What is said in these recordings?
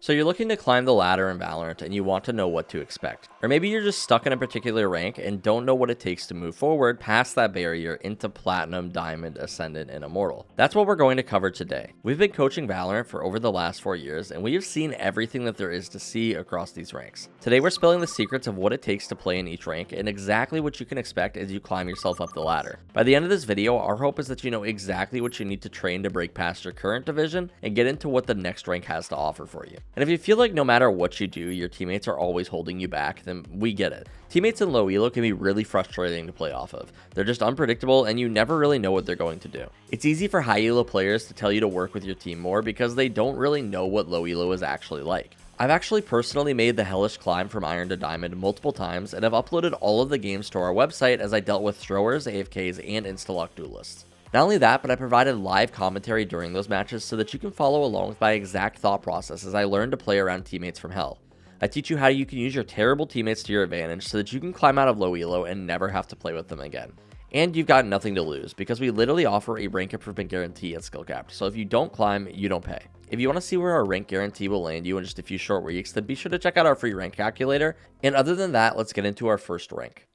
So you're looking to climb the ladder in Valorant and you want to know what to expect. Or maybe you're just stuck in a particular rank and don't know what it takes to move forward past that barrier into Platinum, Diamond, Ascendant, and Immortal. That's what we're going to cover today. We've been coaching Valorant for over the last 4 years and we have seen everything that there is to see across these ranks. Today we're spilling the secrets of what it takes to play in each rank and exactly what you can expect as you climb yourself up the ladder. By the end of this video, our hope is that you know exactly what you need to train to break past your current division and get into what the next rank has to offer for you. And if you feel like no matter what you do, your teammates are always holding you back, then we get it. Teammates in low elo can be really frustrating to play off of. They're just unpredictable and you never really know what they're going to do. It's easy for high elo players to tell you to work with your team more because they don't really know what low elo is actually like. I've actually personally made the hellish climb from Iron to Diamond multiple times and have uploaded all of the games to our website as I dealt with throwers, AFKs, and insta-lock duelists. Not only that, but I provided live commentary during those matches so that you can follow along with my exact thought process as I learned to play around teammates from hell. I teach you how you can use your terrible teammates to your advantage so that you can climb out of low elo and never have to play with them again. And you've got nothing to lose because we literally offer a rank improvement guarantee at SkillCapped, so if you don't climb, you don't pay. If you want to see where our rank guarantee will land you in just a few short weeks, then be sure to check out our free rank calculator. And other than that, let's get into our first rank.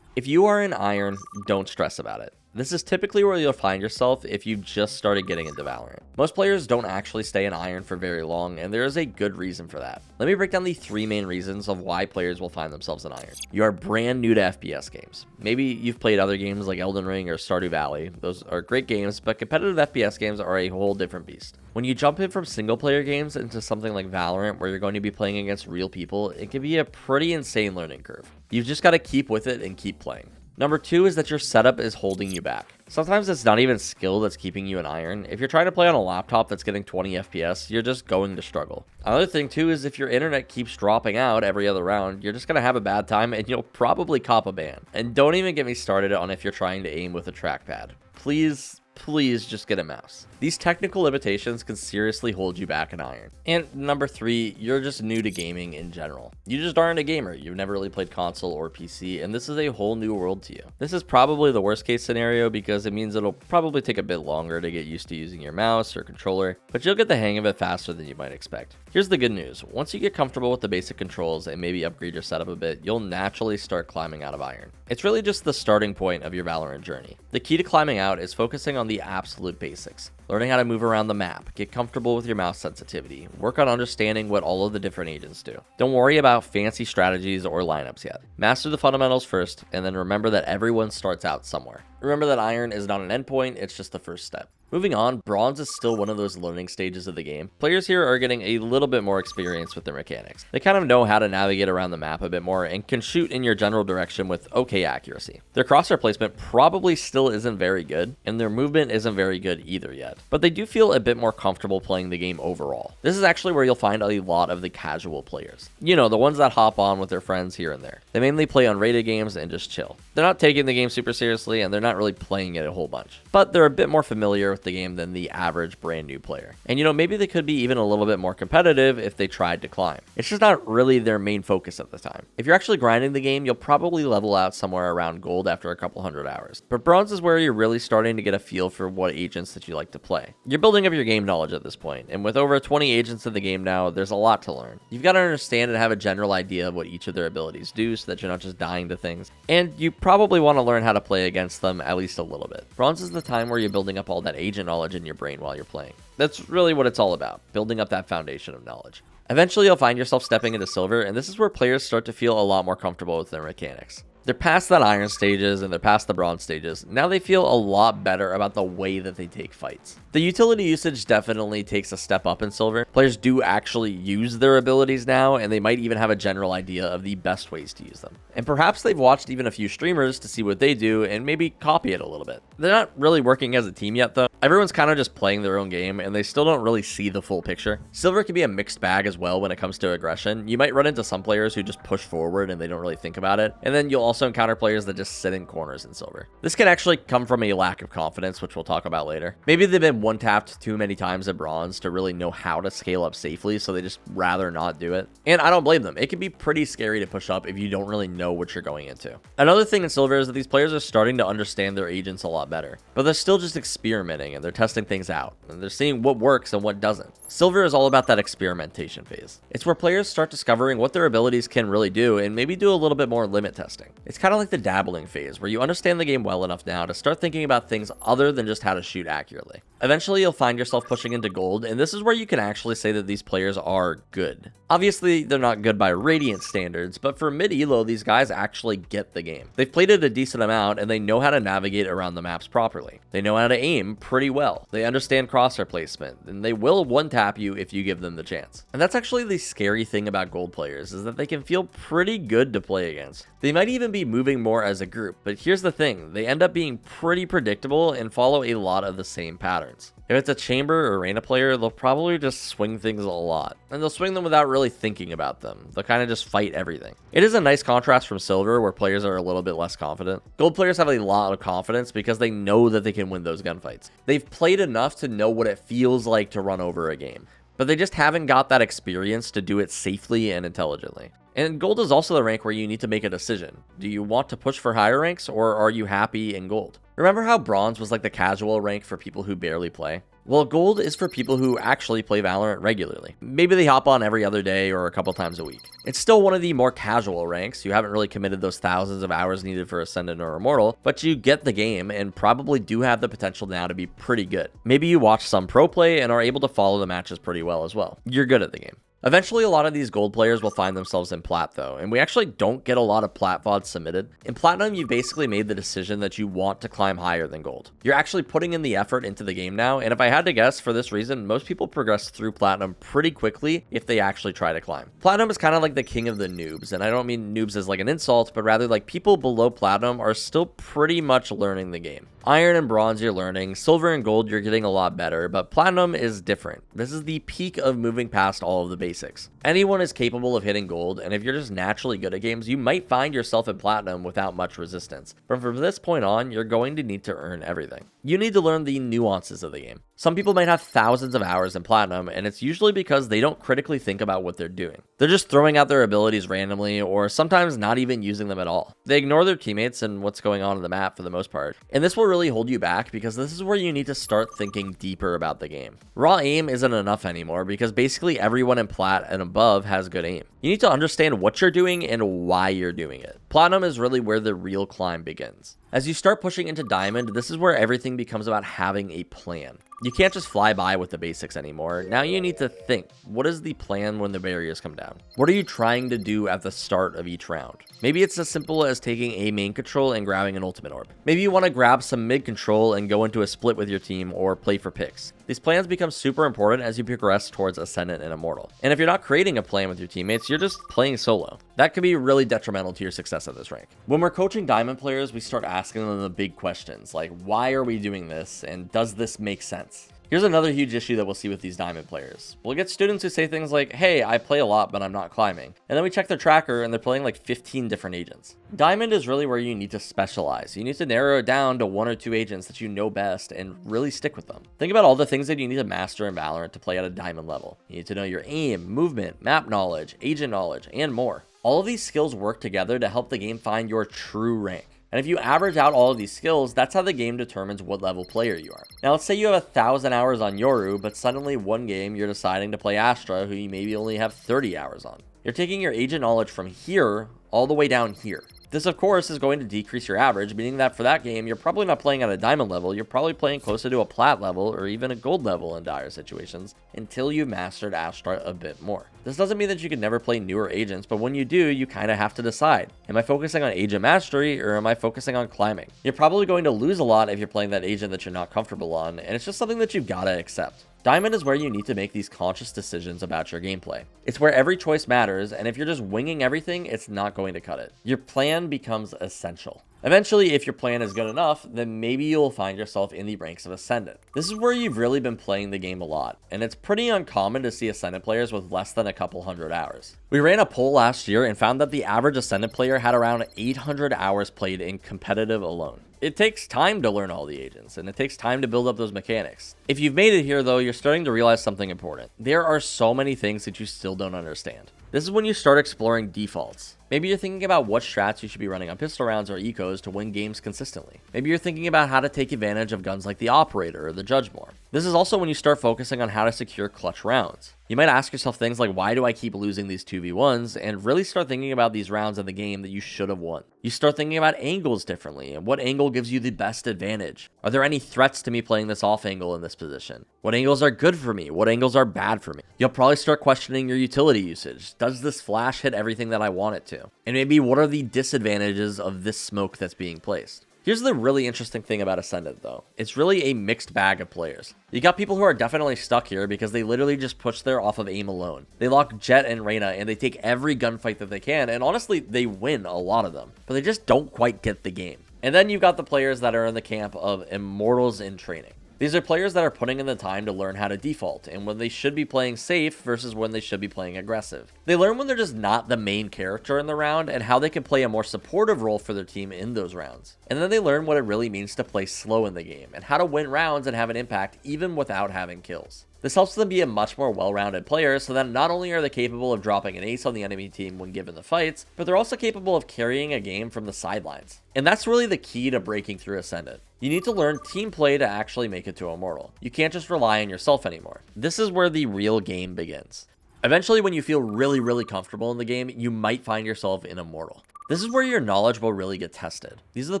If you are in Iron, don't stress about it. This is typically where you'll find yourself if you just started getting into Valorant. Most players don't actually stay in Iron for very long, and there is a good reason for that. Let me break down the 3 main reasons of why players will find themselves in Iron. You are brand new to FPS games. Maybe you've played other games like Elden Ring or Stardew Valley. Those are great games, but competitive FPS games are a whole different beast. When you jump in from single player games into something like Valorant where you're going to be playing against real people, it can be a pretty insane learning curve. You've just got to keep with it and keep playing. Number 2 is that your setup is holding you back. Sometimes it's not even skill that's keeping you in Iron. If you're trying to play on a laptop that's getting 20 FPS, you're just going to struggle. Another thing too is if your internet keeps dropping out every other round, you're just going to have a bad time and you'll probably cop a ban. And don't even get me started on if you're trying to aim with a trackpad. Please just get a mouse. These technical limitations can seriously hold you back in Iron. And number 3, you're just new to gaming in general. You just aren't a gamer. You've never really played console or PC, and this is a whole new world to you. This is probably the worst case scenario because it means it'll probably take a bit longer to get used to using your mouse or controller, but you'll get the hang of it faster than you might expect. Here's the good news. Once you get comfortable with the basic controls and maybe upgrade your setup a bit, you'll naturally start climbing out of Iron. It's really just the starting point of your Valorant journey. The key to climbing out is focusing on the absolute basics. Learning how to move around the map, get comfortable with your mouse sensitivity, work on understanding what all of the different agents do. Don't worry about fancy strategies or lineups yet. Master the fundamentals first, and then remember that everyone starts out somewhere. Remember that Iron is not an endpoint, it's just the first step. Moving on, Bronze is still one of those learning stages of the game. Players here are getting a little bit more experience with their mechanics. They kind of know how to navigate around the map a bit more and can shoot in your general direction with okay accuracy. Their crosshair placement probably still isn't very good, and their movement isn't very good either yet, but they do feel a bit more comfortable playing the game overall. This is actually where you'll find a lot of the casual players. You know, the ones that hop on with their friends here and there. They mainly play unrated games and just chill. They're not taking the game super seriously, and they're not really playing it a whole bunch, but they're a bit more familiar with the game than the average brand new player. And you know, maybe they could be even a little bit more competitive if they tried to climb. It's just not really their main focus at the time. If you're actually grinding the game, you'll probably level out somewhere around gold after a couple hundred hours. But bronze is where you're really starting to get a feel for what agents that you like to play. You're building up your game knowledge at this point, and with over 20 agents in the game now, there's a lot to learn. You've got to understand and have a general idea of what each of their abilities do so that you're not just dying to things, and you probably want to learn how to play against them at least a little bit. Bronze is the time where you're building up all that agent knowledge in your brain while you're playing. That's really what it's all about, building up that foundation of knowledge. Eventually you'll find yourself stepping into silver, and this is where players start to feel a lot more comfortable with their mechanics. They're past that iron stages and they're past the bronze stages. Now they feel a lot better about the way that they take fights. The utility usage definitely takes a step up in silver. Players do actually use their abilities now, and they might even have a general idea of the best ways to use them. And perhaps they've watched even a few streamers to see what they do and maybe copy it a little bit. They're not really working as a team yet though. Everyone's kind of just playing their own game and they still don't really see the full picture. Silver can be a mixed bag as well when it comes to aggression. You might run into some players who just push forward and they don't really think about it. And then you'll also encounter players that just sit in corners in silver. This can actually come from a lack of confidence, which we'll talk about later. Maybe they've been one-tapped too many times at bronze to really know how to scale up safely, so they just rather not do it. And I don't blame them. It can be pretty scary to push up if you don't really know what you're going into. Another thing in silver is that these players are starting to understand their agents a lot better, but they're still just experimenting learning and they're testing things out, and they're seeing what works and what doesn't. Silver is all about that experimentation phase. It's where players start discovering what their abilities can really do and maybe do a little bit more limit testing. It's kind of like the dabbling phase, where you understand the game well enough now to start thinking about things other than just how to shoot accurately. Eventually, you'll find yourself pushing into gold, and this is where you can actually say that these players are good. Obviously, they're not good by Radiant standards, but for mid-elo, these guys actually get the game. They've played it a decent amount, and they know how to navigate around the maps properly. They know how to aim pretty well. They understand crosshair placement, and they will one-tap you if you give them the chance. And that's actually the scary thing about gold players, is that they can feel pretty good to play against. They might even be moving more as a group, but here's the thing, they end up being pretty predictable and follow a lot of the same patterns. If it's a chamber or arena player, they'll probably just swing things a lot, and they'll swing them without really thinking about them. They'll kind of just fight everything. It is a nice contrast from silver, where players are a little bit less confident. Gold players have a lot of confidence because they know that they can win those gunfights. They've played enough to know what it feels like to run over a game, but they just haven't got that experience to do it safely and intelligently. And gold is also the rank where you need to make a decision. Do you want to push for higher ranks, or are you happy in gold? Remember how bronze was like the casual rank for people who barely play? Well, gold is for people who actually play Valorant regularly. Maybe they hop on every other day or a couple times a week. It's still one of the more casual ranks. You haven't really committed those thousands of hours needed for Ascendant or Immortal, but you get the game and probably do have the potential now to be pretty good. Maybe you watch some pro play and are able to follow the matches pretty well as well. You're good at the game. Eventually, a lot of these gold players will find themselves in plat though, and we actually don't get a lot of plat VODs submitted. In platinum, you basically made the decision that you want to climb higher than gold. You're actually putting in the effort into the game now, and if I had to guess, for this reason, most people progress through platinum pretty quickly if they actually try to climb. Platinum is kind of like the king of the noobs, and I don't mean noobs as like an insult, but rather like people below platinum are still pretty much learning the game. Iron and bronze you're learning, silver and gold you're getting a lot better, but platinum is different. This is the peak of moving past all of the basics. Anyone is capable of hitting gold, and if you're just naturally good at games, you might find yourself at platinum without much resistance. But from this point on, you're going to need to earn everything. You need to learn the nuances of the game. Some people might have thousands of hours in platinum, and it's usually because they don't critically think about what they're doing. They're just throwing out their abilities randomly, or sometimes not even using them at all. They ignore their teammates and what's going on in the map for the most part. And this will really hold you back, because this is where you need to start thinking deeper about the game. Raw aim isn't enough anymore, because basically everyone in plat and above has good aim. You need to understand what you're doing and why you're doing it. Platinum is really where the real climb begins. As you start pushing into diamond, this is where everything becomes about having a plan. You can't just fly by with the basics anymore. Now you need to think, what is the plan when the barriers come down? What are you trying to do at the start of each round? Maybe it's as simple as taking a main control and grabbing an ultimate orb. Maybe you want to grab some mid control and go into a split with your team or play for picks. These plans become super important as you progress towards Ascendant and Immortal. And if you're not creating a plan with your teammates, you're just playing solo. That could be really detrimental to your success at this rank. When we're coaching diamond players, we start asking them the big questions like, why are we doing this? And does this make sense? Here's another huge issue that we'll see with these diamond players. We'll get students who say things like, hey, I play a lot, but I'm not climbing. And then we check their tracker and they're playing like 15 different agents. Diamond is really where you need to specialize. You need to narrow it down to 1 or 2 agents that you know best and really stick with them. Think about all the things that you need to master in Valorant to play at a diamond level. You need to know your aim, movement, map knowledge, agent knowledge, and more. All of these skills work together to help the game find your true rank. And if you average out all of these skills, that's how the game determines what level player you are. Now let's say you have 1,000 hours on Yoru, but suddenly one game you're deciding to play Astra, who you maybe only have 30 hours on. You're taking your agent knowledge from here all the way down here. This, of course, is going to decrease your average, meaning that for that game, you're probably not playing at a diamond level, you're probably playing closer to a plat level or even a gold level in dire situations until you've mastered Astra a bit more. This doesn't mean that you can never play newer agents, but when you do, you kind of have to decide, am I focusing on agent mastery or am I focusing on climbing? You're probably going to lose a lot if you're playing that agent that you're not comfortable on, and it's just something that you've got to accept. Diamond is where you need to make these conscious decisions about your gameplay. It's where every choice matters, and if you're just winging everything, it's not going to cut it. Your plan becomes essential. Eventually, if your plan is good enough, then maybe you'll find yourself in the ranks of Ascendant. This is where you've really been playing the game a lot, and it's pretty uncommon to see Ascendant players with less than a couple hundred hours. We ran a poll last year and found that the average Ascendant player had around 800 hours played in competitive alone. It takes time to learn all the agents, and it takes time to build up those mechanics. If you've made it here though, you're starting to realize something important. There are so many things that you still don't understand. This is when you start exploring defaults. Maybe you're thinking about what strats you should be running on pistol rounds or ecos to win games consistently. Maybe you're thinking about how to take advantage of guns like the Operator or the Judge more. This is also when you start focusing on how to secure clutch rounds. You might ask yourself things like, why do I keep losing these 2v1s, and really start thinking about these rounds in the game that you should have won. You start thinking about angles differently, and what angle gives you the best advantage. Are there any threats to me playing this off angle in this position? What angles are good for me? What angles are bad for me? You'll probably start questioning your utility usage. Does this flash hit everything that I want it to? And maybe what are the disadvantages of this smoke that's being placed? Here's the really interesting thing about Ascendant though. It's really a mixed bag of players. You got people who are definitely stuck here because they literally just push there off of aim alone. They lock Jet and Reyna and they take every gunfight that they can, and honestly, they win a lot of them, but they just don't quite get the game. And then you've got the players that are in the camp of Immortals in training. These are players that are putting in the time to learn how to default, and when they should be playing safe versus when they should be playing aggressive. They learn when they're just not the main character in the round and how they can play a more supportive role for their team in those rounds. And then they learn what it really means to play slow in the game, and how to win rounds and have an impact even without having kills. This helps them be a much more well-rounded player, so that not only are they capable of dropping an ace on the enemy team when given the fights, but they're also capable of carrying a game from the sidelines. And that's really the key to breaking through Ascendant. You need to learn team play to actually make it to Immortal. You can't just rely on yourself anymore. This is where the real game begins. Eventually, when you feel really comfortable in the game, you might find yourself in Immortal. This is where your knowledge will really get tested. These are the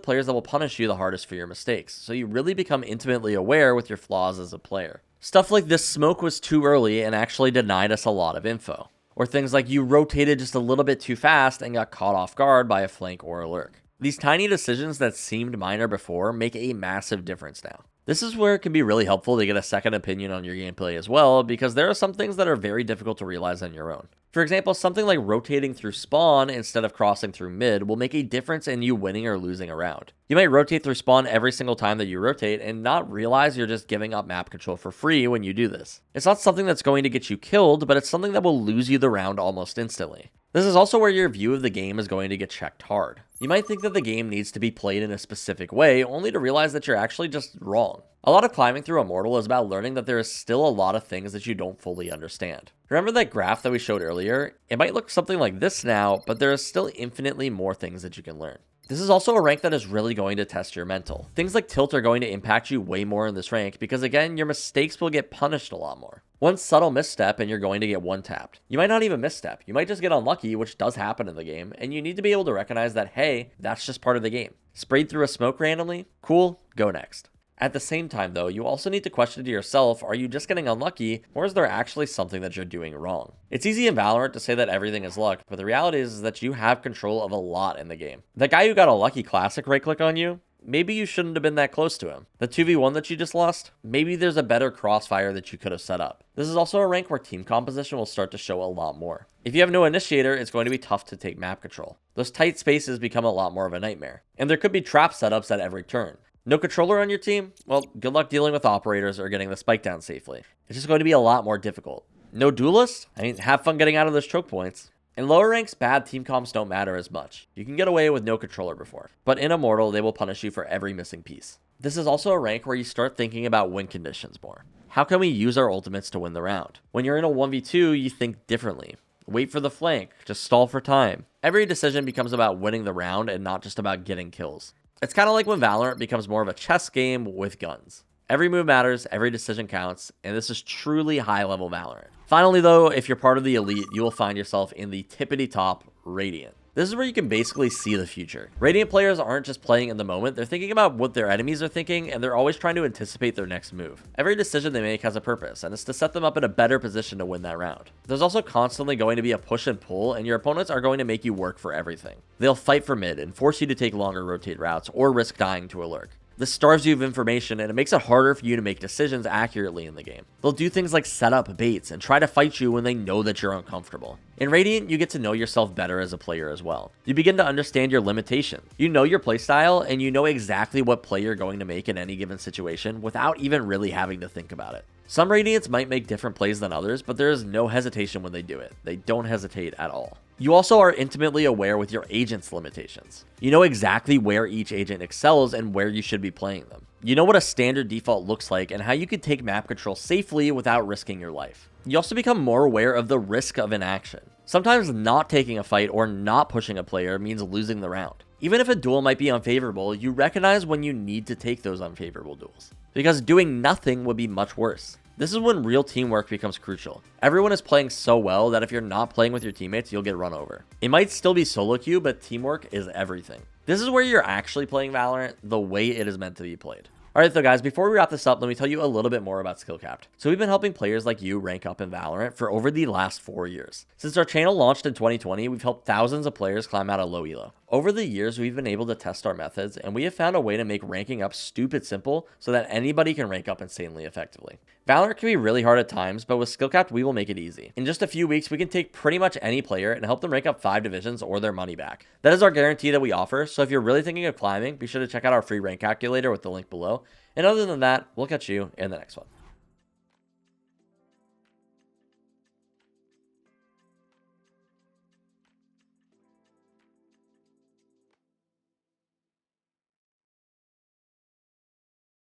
players that will punish you the hardest for your mistakes, so you really become intimately aware with your flaws as a player. Stuff like this smoke was too early and actually denied us a lot of info. Or things like you rotated just a little bit too fast and got caught off guard by a flank or a lurk. These tiny decisions that seemed minor before make a massive difference now. This is where it can be really helpful to get a second opinion on your gameplay as well, because there are some things that are very difficult to realize on your own. For example, something like rotating through spawn instead of crossing through mid will make a difference in you winning or losing a round. You might rotate through spawn every single time that you rotate and not realize you're just giving up map control for free when you do this. It's not something that's going to get you killed, but it's something that will lose you the round almost instantly. This is also where your view of the game is going to get checked hard. You might think that the game needs to be played in a specific way, only to realize that you're actually just wrong. A lot of climbing through Immortal is about learning that there is still a lot of things that you don't fully understand. Remember that graph that we showed earlier? It might look something like this now, but there is still infinitely more things that you can learn. This is also a rank that is really going to test your mental. Things like tilt are going to impact you way more in this rank because, again, your mistakes will get punished a lot more. One subtle misstep and you're going to get one-tapped. You might not even misstep. You might just get unlucky, which does happen in the game, and you need to be able to recognize that, hey, that's just part of the game. Sprayed through a smoke randomly? Cool, go next. At the same time, though, you also need to question to yourself, are you just getting unlucky, or is there actually something that you're doing wrong? It's easy in Valorant to say that everything is luck, but the reality is that you have control of a lot in the game. The guy who got a lucky classic right-click on you, maybe you shouldn't have been that close to him. The 2v1 that you just lost, maybe there's a better crossfire that you could have set up. This is also a rank where team composition will start to show a lot more. If you have no initiator, it's going to be tough to take map control. Those tight spaces become a lot more of a nightmare. And there could be trap setups at every turn. No controller on your team? Well, good luck dealing with operators or getting the spike down safely. It's just going to be a lot more difficult. No duelist? I mean, have fun getting out of those choke points. In lower ranks, bad team comps don't matter as much. You can get away with no controller before. But in Immortal, they will punish you for every missing piece. This is also a rank where you start thinking about win conditions more. How can we use our ultimates to win the round? When you're in a 1v2, you think differently. Wait for the flank, just stall for time. Every decision becomes about winning the round and not just about getting kills. It's kind of like when Valorant becomes more of a chess game with guns. Every move matters, every decision counts, and this is truly high-level Valorant. Finally, though, if you're part of the elite, you will find yourself in the tippity-top Radiant. This is where you can basically see the future. Radiant players aren't just playing in the moment, they're thinking about what their enemies are thinking, and they're always trying to anticipate their next move. Every decision they make has a purpose, and it's to set them up in a better position to win that round. There's also constantly going to be a push and pull, and your opponents are going to make you work for everything. They'll fight for mid and force you to take longer rotate routes or risk dying to a lurk. This starves you of information, and it makes it harder for you to make decisions accurately in the game. They'll do things like set up baits and try to fight you when they know that you're uncomfortable. In Radiant, you get to know yourself better as a player as well. You begin to understand your limitations. You know your playstyle, and you know exactly what play you're going to make in any given situation without even really having to think about it. Some Radiants might make different plays than others, but there is no hesitation when they do it. They don't hesitate at all. You also are intimately aware with your agent's limitations. You know exactly where each agent excels and where you should be playing them. You know what a standard default looks like and how you can take map control safely without risking your life. You also become more aware of the risk of inaction. Sometimes not taking a fight or not pushing a player means losing the round. Even if a duel might be unfavorable, you recognize when you need to take those unfavorable duels, because doing nothing would be much worse. This is when real teamwork becomes crucial. Everyone is playing so well that if you're not playing with your teammates, you'll get run over. It might still be solo queue, but teamwork is everything. This is where you're actually playing Valorant the way it is meant to be played. Alright, so guys, before we wrap this up, let me tell you a little bit more about SkillCapped. So we've been helping players like you rank up in Valorant for over the last 4 years. Since our channel launched in 2020, we've helped thousands of players climb out of low elo. Over the years, we've been able to test our methods, and we have found a way to make ranking up stupid simple so that anybody can rank up insanely effectively. Valorant can be really hard at times, but with SkillCapped, we will make it easy. In just a few weeks, we can take pretty much any player and help them rank up 5 divisions or their money back. That is our guarantee that we offer, so if you're really thinking of climbing, be sure to check out our free rank calculator with the link below. And other than that, we'll catch you in the next one.